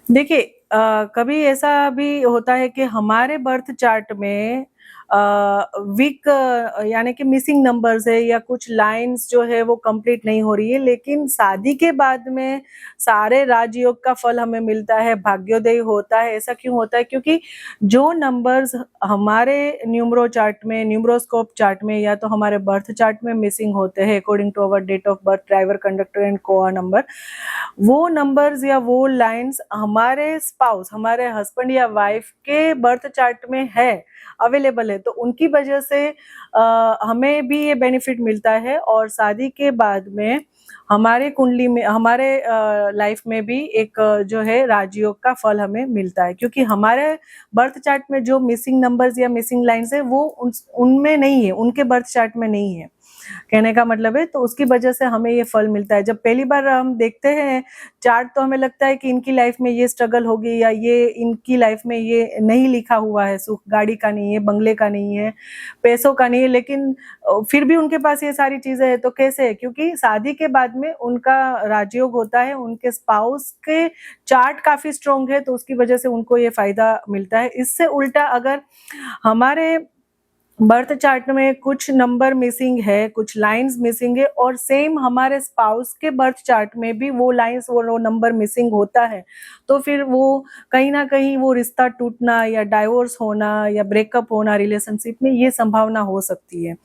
देखिए कभी ऐसा भी होता है कि हमारे बर्थ चार्ट में अ, वीक यानी कि मिसिंग नंबर्स है या कुछ लाइन्स जो है वो कंप्लीट नहीं हो रही है, लेकिन शादी के बाद में सारे राजयोग का फल हमें मिलता है, भाग्योदय होता है। ऐसा क्यों होता है? क्योंकि जो नंबर्स हमारे न्यूमरो चार्ट में, न्यूमरोस्कोप चार्ट में या तो हमारे बर्थ चार्ट में मिसिंग होते हैं according to our date of birth, driver, conductor and कोआ नंबर, वो नंबर्स या वो लाइन्स हमारे स्पाउस, हमारे हस्बैंड या वाइफ के बर्थ चार्ट में है, अवेलेबल है, तो उनकी वजह से हमें भी ये बेनिफिट मिलता है और शादी के बाद में हमारे कुंडली में, हमारे लाइफ में भी एक जो है राजयोग का फल हमें मिलता है, क्योंकि हमारे बर्थ चार्ट में जो मिसिंग नंबर्स या मिसिंग लाइन्स है वो उनमें नहीं है, उनके बर्थ चार्ट में नहीं है, कहने का मतलब है। तो उसकी वजह से हमें ये फल मिलता है। जब पहली बार हम देखते हैं चार्ट तो हमें लगता है कि इनकी लाइफ में ये स्ट्रगल होगी या ये इनकी लाइफ में ये नहीं लिखा हुआ है, सुख गाड़ी का नहीं है, बंगले का नहीं है, पैसों का नहीं है, लेकिन फिर भी उनके पास ये सारी चीजें हैं। तो कैसे है? क्योंकि शादी के बाद में उनका राजयोग होता है, उनके स्पाउस के चार्ट काफी स्ट्रॉन्ग है, तो उसकी वजह से उनको ये फायदा मिलता है। इससे उल्टा अगर हमारे बर्थ चार्ट में कुछ नंबर मिसिंग है, कुछ लाइंस मिसिंग है और सेम हमारे स्पाउस के बर्थ चार्ट में भी वो लाइंस, वो नंबर मिसिंग होता है, तो फिर वो कहीं ना कहीं वो रिश्ता टूटना या डाइवोर्स होना या ब्रेकअप होना रिलेशनशिप में, ये संभावना हो सकती है।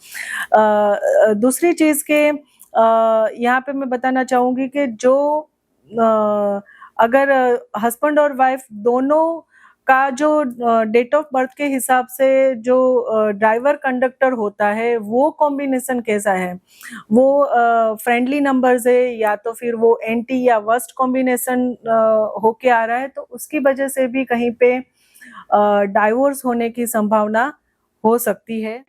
दूसरी चीज के यहाँ पे मैं बताना चाहूंगी कि जो अगर हस्बैंड और वाइफ दोनों का जो डेट ऑफ बर्थ के हिसाब से जो ड्राइवर कंडक्टर होता है वो कॉम्बिनेशन कैसा है, वो फ्रेंडली नंबर्स है या तो फिर वो एंटी या वर्स्ट कॉम्बिनेशन होके आ रहा है, तो उसकी वजह से भी कहीं पे डाइवोर्स होने की संभावना हो सकती है।